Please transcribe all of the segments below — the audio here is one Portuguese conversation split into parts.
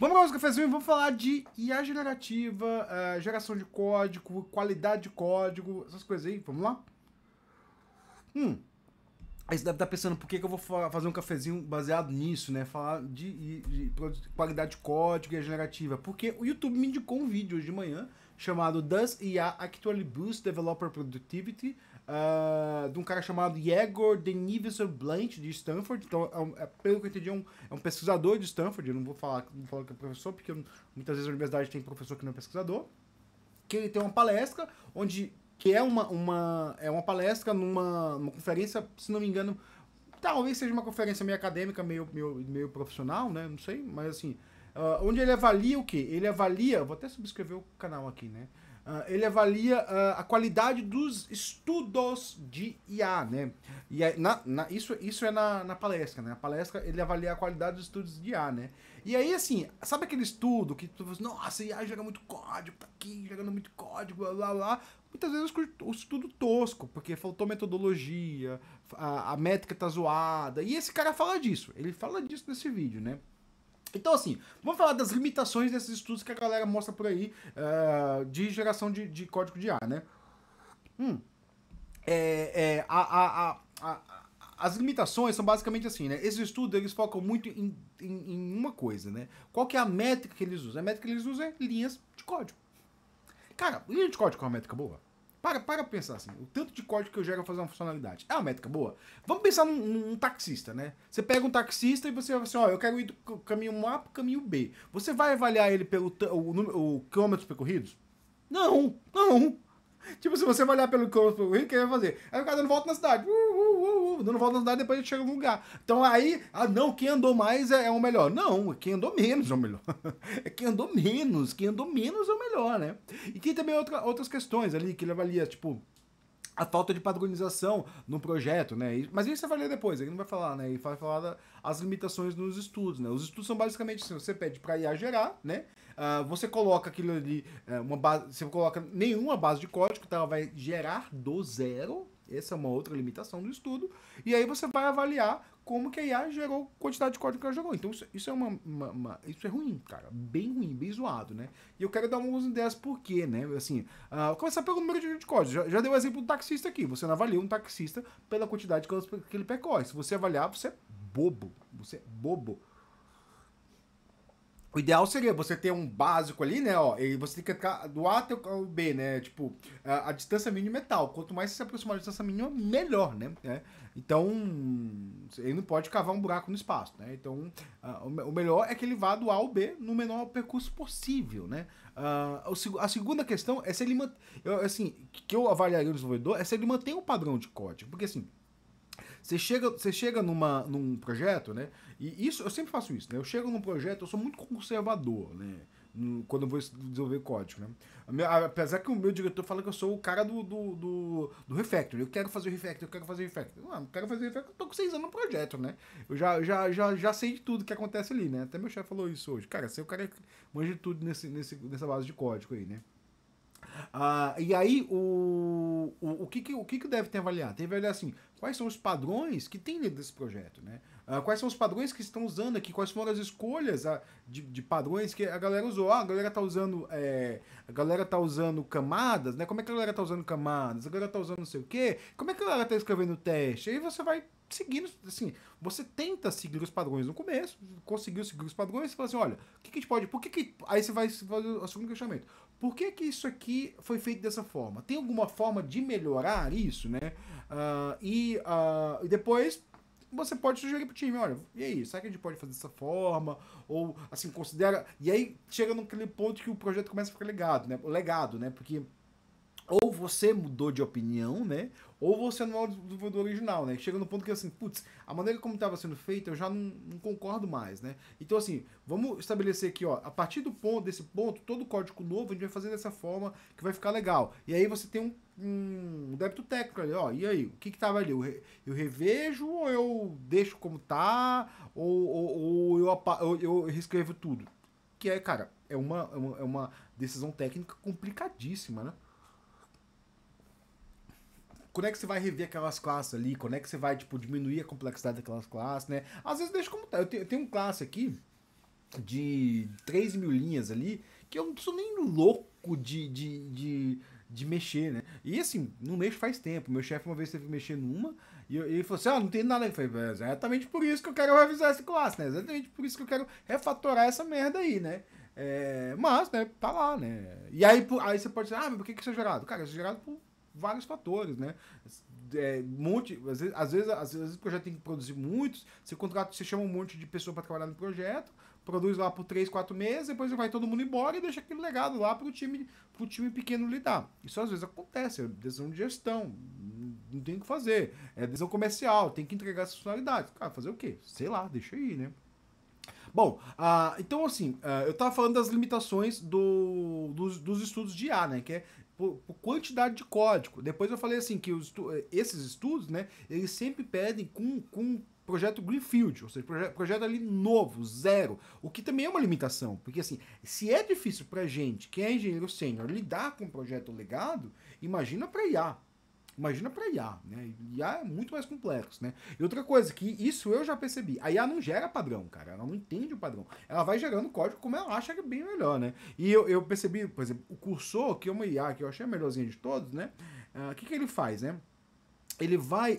Vamos lá, os cafezinhos, vamos falar de IA generativa, geração de código, qualidade de código, essas coisas aí. Vamos lá? Aí você deve estar pensando por que eu vou fazer um cafezinho baseado nisso, né? Falar de qualidade de código e IA generativa. Porque o YouTube me indicou um vídeo hoje de manhã chamado Does IA Actually Boost Developer Productivity? De um cara chamado Yegor Denisovich de Stanford. Então, pelo que eu entendi, é um pesquisador de Stanford. Eu não vou falar que é professor, porque muitas vezes a universidade tem professor que não é pesquisador. Que ele tem uma palestra onde que é uma palestra numa conferência, se não me engano, talvez seja uma conferência meio acadêmica, meio profissional, né? Não sei, mas assim, onde ele avalia o quê? Ele avalia, vou até subscrever o canal aqui, né? Ele avalia a qualidade dos estudos de IA, né? E isso é na palestra, né? Na palestra ele avalia a qualidade dos estudos de IA, né? E aí, assim, sabe aquele estudo que tu fala assim, nossa, IA gera muito código, tá aqui gerando muito código, blá blá blá. Muitas vezes o estudo tosco, porque faltou metodologia, a métrica tá zoada. E esse cara fala disso, ele fala disso nesse vídeo, né? Então, assim, vamos falar das limitações desses estudos que a galera mostra por aí de geração de código de IA, né? É, é, a, a, a, as limitações são basicamente assim, né? Esses estudos, eles focam muito em uma coisa, né? Qual que é a métrica que eles usam? A métrica que eles usam é linhas de código. Cara, linha de código é uma métrica boa? Para pensar assim, o tanto de código que eu gero pra fazer uma funcionalidade. É uma métrica boa? Vamos pensar num taxista, né? Você pega um taxista e você vai assim, ó, eu quero ir do caminho A pro caminho B. Você vai avaliar ele pelo o quilômetros percorridos? Não, não. Tipo, se você vai olhar pelo quilômetro percorrido, o que ele vai fazer? Aí o cara dando volta na cidade. Dando volta na cidade, depois ele chega no lugar. Então aí, não, quem andou mais é o melhor. Não, quem andou menos é o melhor. É quem andou menos. Quem andou menos é o melhor, né? E tem também outras questões ali que ele avalia, tipo, a falta de padronização no projeto, né? Mas isso você vai ler depois, ele não vai falar, né? Ele vai falar das limitações nos estudos, né? Os estudos são basicamente assim, você pede para IA gerar, né? Você coloca aquilo ali, uma base, você coloca nenhuma base de código, então ela vai gerar do zero. Essa é uma outra limitação do estudo. E aí você vai avaliar como que a IA gerou a quantidade de código que ela gerou. Então isso é isso é ruim, cara. Bem ruim, bem zoado, né? E eu quero dar algumas ideias por quê, né? Assim, começar pelo número de código. Já dei o exemplo do taxista aqui. Você não avalia um taxista pela quantidade de códigos que ele percorre. Se você avaliar, você é bobo. Você é bobo. O ideal seria você ter um básico ali, né? Ó, e você tem que ficar do A até o B, né? Tipo, a distância mínima é tal. Quanto mais você se aproximar da distância mínima, melhor, né? Então, ele não pode cavar um buraco no espaço, né? Então, o melhor é que ele vá do A ao B no menor percurso possível, né? A segunda questão é se ele assim, que eu avaliaria o desenvolvedor é se ele mantém o padrão de código. Porque assim, você chega num projeto, né? E isso, eu sempre faço isso, né? Eu chego num projeto, eu sou muito conservador, né? Quando eu vou desenvolver código, né? Apesar que o meu diretor fala que eu sou o cara do refactor. Eu quero fazer o refactor, eu quero fazer o refactor. Não quero fazer o refactor, eu tô com 6 anos no projeto, né? Eu já sei de tudo que acontece ali, né? Até meu chefe falou isso hoje. Cara, você é o cara que manja de tudo nessa base de código aí, né? E aí, o que o Dev tem a avaliar? Tem que avaliar assim, quais são os padrões que tem dentro desse projeto, né? Quais são os padrões que estão usando aqui, quais foram as escolhas de padrões que a galera usou. A galera tá usando camadas, né? Como é que a galera tá usando camadas? A galera tá usando não sei o quê? Como é que a galera tá escrevendo teste? Aí você vai seguindo, assim, você tenta seguir os padrões no começo, conseguiu seguir os padrões, e fala assim, olha, o que a gente pode, aí você vai fazer o segundo questionamento. Por que isso aqui foi feito dessa forma? Tem alguma forma de melhorar isso, né? E depois você pode sugerir pro time, olha, e aí, será que a gente pode fazer dessa forma? Ou, assim, considera... E aí chega naquele ponto que o projeto começa a ficar legado, né? Porque ou você mudou de opinião, né? Ou você não é o desenvolvedor original, né? Chega no ponto que assim, putz, a maneira como estava sendo feita eu já não concordo mais, né? Então assim, vamos estabelecer aqui, ó, a partir desse ponto, todo código novo a gente vai fazer dessa forma que vai ficar legal. E aí você tem um débito técnico ali, ó, e aí, o que tava ali? Eu revejo ou eu deixo como tá? Ou eu reescrevo tudo? Que é, cara, é uma decisão técnica complicadíssima, né? Quando é que você vai rever aquelas classes ali? Quando é que você vai, tipo, diminuir a complexidade daquelas classes, né? Às vezes deixa como tá. Eu tenho um classe aqui de 3.000 linhas ali, que eu não sou nem louco de mexer, né? E assim, não mexo faz tempo. Meu chefe uma vez teve que mexer numa, e ele falou assim: não tem nada. Eu falei: é exatamente por isso que eu quero revisar essa classe, né? Exatamente por isso que eu quero refatorar essa merda aí, né? Mas, né, tá lá, né? E aí você pode dizer: mas por que isso é gerado? Cara, isso é gerado por vários fatores, né? Às vezes o projeto tem que produzir muitos, você chama um monte de pessoa para trabalhar no projeto, produz lá por 3, 4 meses, depois vai todo mundo embora e deixa aquele legado lá pro time pequeno lidar. Isso às vezes acontece, é decisão de gestão, não tem o que fazer. É decisão comercial, tem que entregar essas funcionalidades. Cara, fazer o quê? Sei lá, deixa aí, né? Bom, então assim, eu tava falando das limitações dos estudos de IA, né? Que é por quantidade de código. Depois eu falei assim que esses estudos, né? Eles sempre pedem com projeto Greenfield, ou seja, projeto ali novo, zero. O que também é uma limitação, porque assim, se é difícil pra gente, que é engenheiro sênior, lidar com um projeto legado, imagina pra IA. Imagina para IA, né? IA é muito mais complexo, né? E outra coisa, que isso eu já percebi. A IA não gera padrão, cara. Ela não entende o padrão. Ela vai gerando código como ela acha que é bem melhor, né? E eu percebi, por exemplo, o Cursor, que é uma IA que eu achei a melhorzinha de todos, né? O que ele faz, né? Ele vai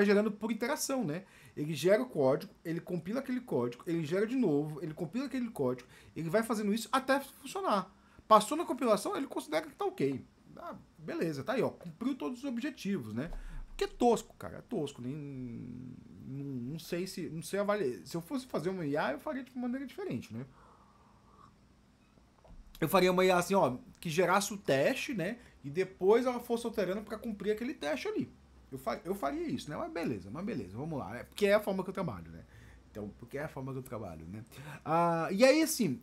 gerando por interação, né? Ele gera o código, ele compila aquele código, ele gera de novo, ele compila aquele código, ele vai fazendo isso até funcionar. Passou na compilação, ele considera que tá ok. Beleza, tá aí, ó. Cumpriu todos os objetivos, né? Porque é tosco, cara. É tosco. Não sei se. Não sei avaliar. Se eu fosse fazer uma IA, eu faria de maneira diferente, né? Eu faria uma IA assim, ó, que gerasse o teste, né? E depois ela fosse alterando para cumprir aquele teste ali. Eu faria isso, né? Mas beleza, vamos lá. Porque é a forma que eu trabalho, né? Então, porque é a forma que eu trabalho, né? E aí, assim,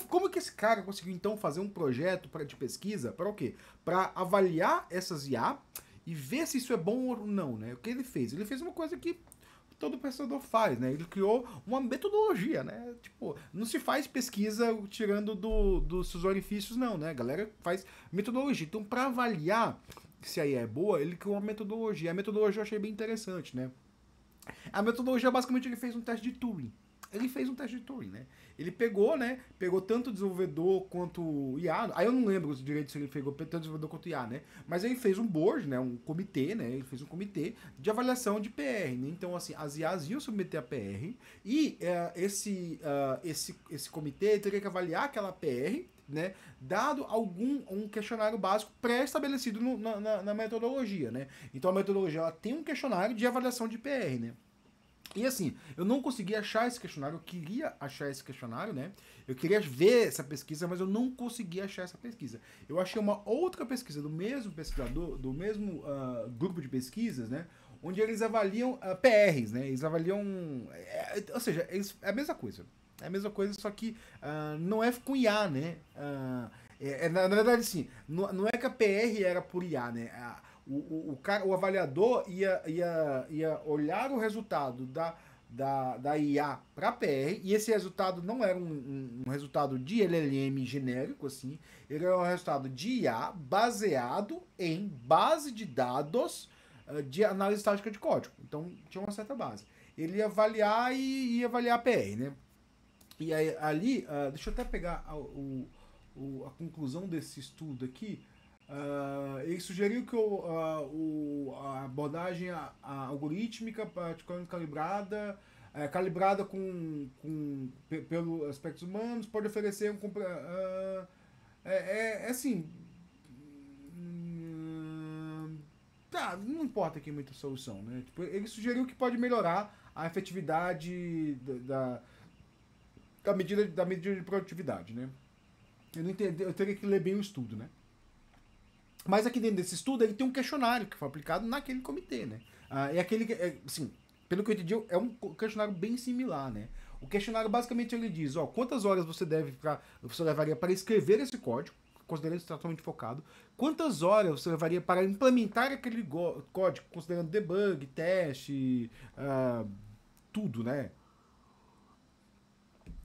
como que esse cara conseguiu, então, fazer um projeto de pesquisa para o quê? Para avaliar essas IA e ver se isso é bom ou não, né? O que ele fez? Ele fez uma coisa que todo pesquisador faz, né? Ele criou uma metodologia, né? Tipo, não se faz pesquisa tirando dos seus orifícios, não, né? A galera faz metodologia. Então, para avaliar se a IA é boa, ele criou uma metodologia. A metodologia eu achei bem interessante, né? A metodologia, basicamente, ele fez um teste de Turing. Ele fez um teste de Turing, né? Ele pegou, né? Pegou tanto o desenvolvedor quanto o IA. Aí eu não lembro direito se ele pegou tanto o desenvolvedor quanto o IA, né? Mas ele fez um board, né? Um comitê, né? Ele fez um comitê de avaliação de PR, né? Então, assim, as IAs iam submeter a PR e esse comitê teria que avaliar aquela PR, né, dado um questionário básico pré-estabelecido na metodologia, né? Então a metodologia ela tem um questionário de avaliação de PR, né? E assim, eu não consegui achar esse questionário, eu queria achar esse questionário, né? Eu queria ver essa pesquisa, mas eu não consegui achar essa pesquisa. Eu achei uma outra pesquisa do mesmo pesquisador, do mesmo grupo de pesquisas, né? Onde eles avaliam PRs, né? Eles avaliam. Ou seja, é a mesma coisa. É a mesma coisa, só que não é com IA, né? Na verdade, sim, não é que a PR era por IA, né? O avaliador ia olhar o resultado da IA para PR, e esse resultado não era um resultado de LLM genérico, assim, ele era um resultado de IA baseado em base de dados de análise estática de código. Então tinha uma certa base. Ele ia avaliar e ia avaliar a PR, né? E aí, ali, deixa eu até pegar a conclusão desse estudo aqui. Ele sugeriu que a abordagem algorítmica, particularmente calibrada pelos aspectos humanos, pode oferecer assim. Não importa aqui muita solução, né? Tipo, ele sugeriu que pode melhorar a efetividade da medida de produtividade, né? Eu não entendi, eu teria que ler bem o estudo, né? Mas aqui dentro desse estudo ele tem um questionário que foi aplicado naquele comitê, né? Assim, pelo que eu entendi, é um questionário bem similar, né? O questionário basicamente ele diz, ó, quantas horas você levaria para escrever esse código, considerando isso totalmente focado, quantas horas você levaria para implementar aquele código, considerando debug, teste, tudo, né?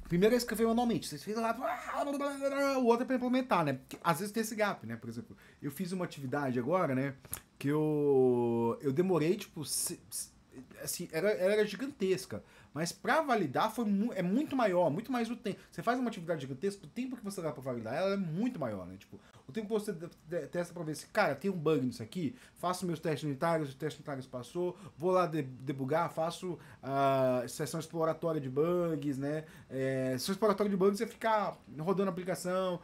Primeiro é escrever manualmente. Vocês fez lá, o outro é pra implementar, né? Porque às vezes tem esse gap, né? Por exemplo, eu fiz uma atividade agora, né? Que eu demorei, tipo, assim, era gigantesca. Mas para validar é muito maior, muito mais o tempo. Você faz uma atividade gigantesca, o tempo que você dá para validar ela é muito maior, né? Tipo, o tempo que você testa para ver se, cara, tem um bug nisso aqui, faço meus testes unitários, os testes unitários passou, vou lá debugar, faço a sessão exploratória de bugs, né? Sessão exploratória de bugs é ficar rodando a aplicação,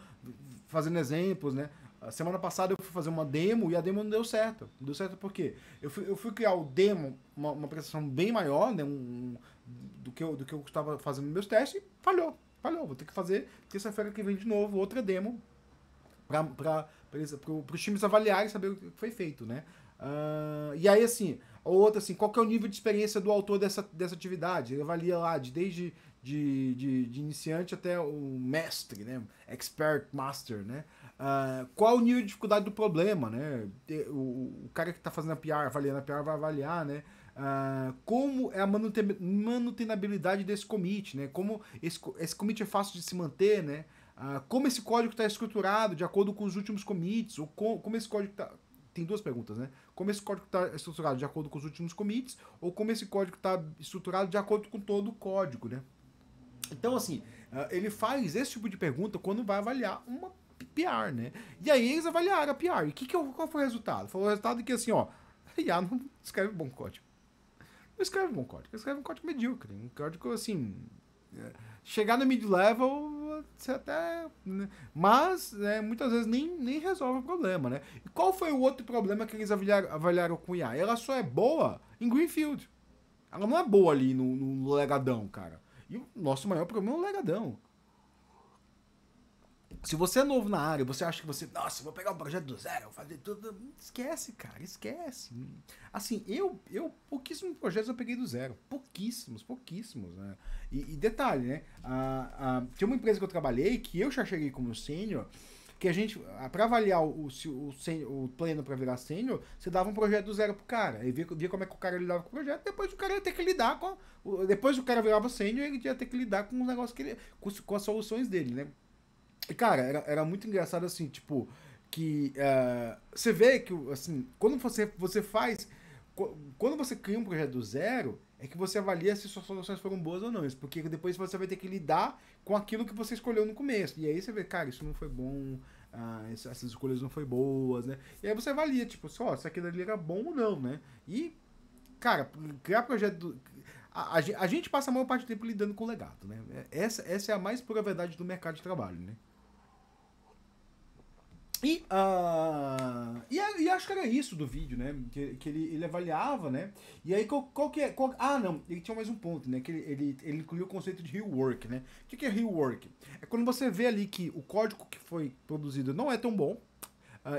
fazendo exemplos, né? A semana passada eu fui fazer uma demo e a demo não deu certo. Não deu certo por quê? Eu fui criar o demo, uma apresentação bem maior, né? Do que eu estava fazendo nos meus testes e falhou. Falhou. Vou ter que fazer terça-feira que vem de novo outra demo para os times avaliarem e saber o que foi feito, né? E aí, assim, a outra, assim, qual que é o nível de experiência do autor dessa atividade? Ele avalia lá desde de iniciante até o mestre, né? Expert master, né? Qual o nível de dificuldade do problema, né? O cara que está fazendo a PR, avaliando a PR, vai avaliar, né? Como é a manutenabilidade desse commit, né? Como esse commit é fácil de se manter, né? Como esse código está estruturado de acordo com os últimos commits, ou como esse código está... Tem duas perguntas, né? Como esse código está estruturado de acordo com os últimos commits, ou como esse código está estruturado de acordo com todo o código, né? Então, assim, ele faz esse tipo de pergunta quando vai avaliar uma PR, né? E aí eles avaliaram a PR. E qual foi o resultado? Foi o resultado que, assim, ó, a IA não escreve bom código. Não escreve bom código. Escreve um código medíocre. Um código, assim... chegar no mid-level, você até... Né? Mas, né, muitas vezes nem resolve o problema, né? E qual foi o outro problema que eles avaliaram com IA? Ela só é boa em Greenfield. Ela não é boa ali no legadão, cara. E o nosso maior problema é o legadão. Se você é novo na área, você acha que você, nossa, vou pegar um projeto do zero, vou fazer tudo. Esquece, cara, esquece. Assim, pouquíssimos projetos eu peguei do zero. Pouquíssimos, né? E detalhe, né? Tinha uma empresa que eu trabalhei que eu já cheguei como sênior, que a gente, pra avaliar o pleno pra virar sênior, você dava um projeto do zero pro cara. E via como é que o cara lidava com o projeto, depois o cara ia ter que lidar com. Depois o cara virava sênior, ele ia ter que lidar com os negócios que ele. Com as soluções dele, né? E, cara, era muito engraçado assim, tipo, que você vê que, assim, quando você faz. Quando você cria um projeto do zero, é que você avalia se suas soluções foram boas ou não. Isso porque depois você vai ter que lidar com aquilo que você escolheu no começo. E aí você vê, cara, isso não foi bom, essas escolhas não foram boas, né? E aí você avalia, tipo, só, se aquilo ali era bom ou não, né? E, cara, criar projeto a gente passa a maior parte do tempo lidando com legado, né? Essa é a mais pura verdade do mercado de trabalho, né? E acho que era isso do vídeo, né? Que ele avaliava, né? E aí, qual que é. Não, ele tinha mais um ponto, né? Que ele incluiu o conceito de rework, né? O que é rework? É quando você vê ali que o código que foi produzido não é tão bom,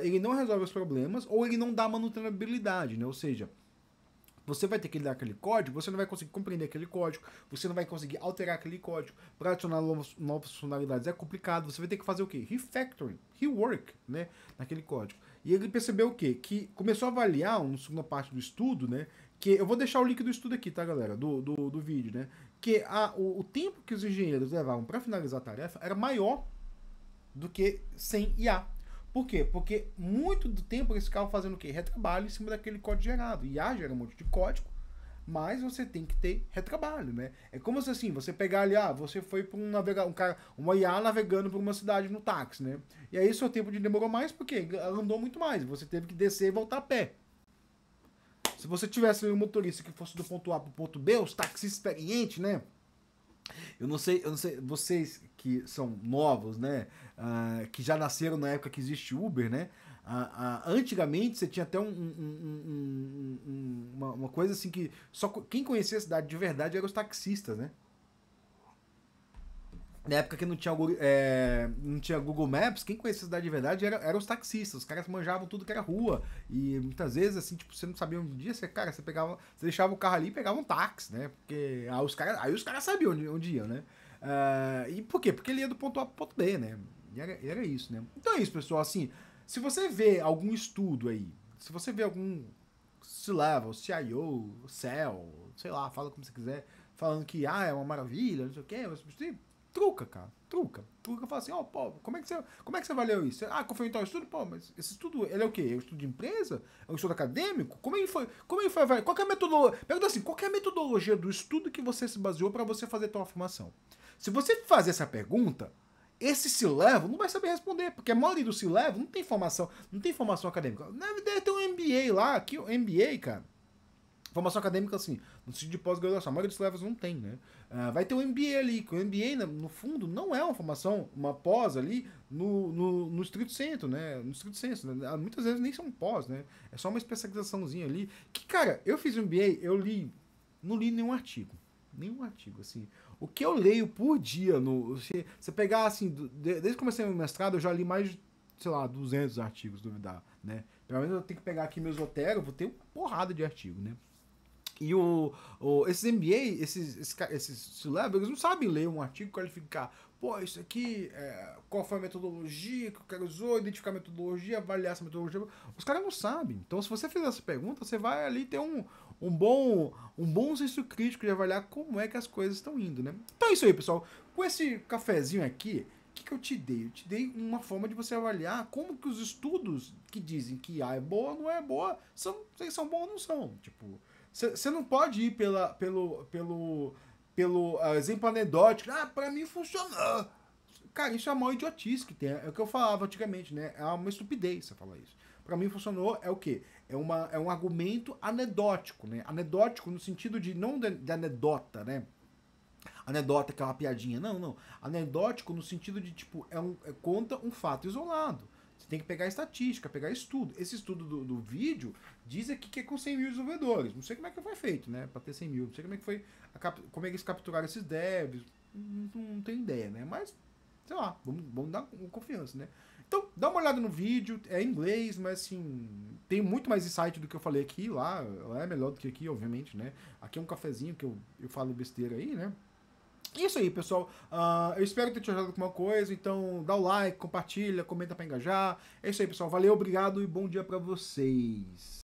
ele não resolve os problemas, ou ele não dá manutenabilidade, né? Ou seja, você vai ter que lidar com aquele código, você não vai conseguir compreender aquele código, você não vai conseguir alterar aquele código, para adicionar novas funcionalidades é complicado, você vai ter que fazer o quê? Refactoring, rework, né, naquele código. E ele percebeu o quê? Que começou a avaliar, uma segunda parte do estudo, né, que eu vou deixar o link do estudo aqui, tá, galera, do vídeo, né, que o tempo que os engenheiros levavam para finalizar a tarefa era maior do que sem IA. Por quê? Porque muito do tempo eles ficavam fazendo o quê? Retrabalho em cima daquele código gerado. IA gera um monte de código, mas você tem que ter retrabalho, né? É como se assim, você pegar ali, você foi para uma IA navegando por uma cidade no táxi, né? E aí seu tempo de demorou mais porque andou muito mais. Você teve que descer e voltar a pé. Se você tivesse um motorista que fosse do ponto A para o ponto B, os taxistas experientes, né? Eu não sei, vocês que são novos, né? Que já nasceram na época que existe Uber, né? Antigamente você tinha até uma coisa assim que só quem conhecia a cidade de verdade eram os taxistas, né? Na época que não tinha Google Maps, quem conhecia a cidade de verdade eram os taxistas. Os caras manjavam tudo que era rua. E muitas vezes, assim, tipo, você não sabia onde ia, você deixava o carro ali e pegava um táxi, né? Porque aí os caras sabiam onde iam, né? E por quê? Porque ele ia do ponto A pro ponto B, né? E era isso, né? Então é isso, pessoal. Assim, se você vê algum estudo aí, se você vê algum C-Level, CIO, CEL, sei lá, fala como você quiser, falando que é uma maravilha, não sei o quê, vai substituir. Truca, cara. Truca. Truca fala assim, ó, pô, como é que você avaliou isso? Ah, confiou em tal estudo? Pô, mas esse estudo, ele é o quê? É um estudo de empresa? É um estudo acadêmico? Como ele foi avaliado? Qual que é a metodologia? Pergunta assim, qual que é a metodologia do estudo que você se baseou para você fazer tal afirmação? Se você fazer essa pergunta, esse C-Level não vai saber responder, porque a maioria do C-Level não tem formação acadêmica. Deve ter um MBA lá, aqui o MBA, cara. Formação acadêmica, assim, no sentido de pós-graduação. A maioria dos levels não tem, né? Vai ter um MBA ali, que o MBA, no fundo, não é uma formação, uma pós ali no estrito senso, né? No estrito senso, né? Muitas vezes nem são pós, né? É só uma especializaçãozinha ali. Que, cara, eu fiz um MBA, não li nenhum artigo. Nenhum artigo, assim. O que eu leio por dia, você pegar, assim, desde que comecei meu mestrado, eu já li mais, sei lá, 200 artigos, duvidar, né? Pelo menos eu tenho que pegar aqui meu Zotero, vou ter uma porrada de artigo, né? E esses MBA, esses C-Level, eles não sabem ler um artigo e qualificar. Pô, isso aqui, qual foi a metodologia que o cara usou, identificar a metodologia, avaliar essa metodologia. Os caras não sabem. Então, se você fizer essa pergunta, você vai ali ter um bom senso crítico de avaliar como é que as coisas estão indo, né? Então é isso aí, pessoal. Com esse cafezinho aqui, o que eu te dei? Eu te dei uma forma de você avaliar como que os estudos que dizem que A é boa, não é boa, se são bons ou não são. Tipo, você não pode ir pelo exemplo anedótico. Ah, pra mim funcionou. Cara, isso é a maior idiotice que tem. É o que eu falava antigamente, né? É uma estupidez você falar isso. Pra mim funcionou é o quê? É um argumento anedótico, né? Anedótico no sentido de não de anedota, né? Anedota que é uma piadinha. Não, não. Anedótico no sentido de, tipo, conta um fato isolado. Você tem que pegar estatística, pegar estudo. Esse estudo do vídeo diz aqui que é com 100 mil desenvolvedores. Não sei como é que foi feito, né? Pra ter 100 mil. Não sei como é que foi. Como é que eles capturaram esses devs. Não tenho ideia, né? Mas, sei lá, vamos dar confiança, né? Então, dá uma olhada no vídeo. É em inglês, mas assim. Tem muito mais insight do que eu falei aqui. Lá é melhor do que aqui, obviamente, né? Aqui é um cafezinho que eu falo besteira aí, né? Isso aí, pessoal. Eu espero ter te ajudado com alguma coisa. Então, dá o like, compartilha, comenta pra engajar. É isso aí, pessoal. Valeu, obrigado e bom dia pra vocês.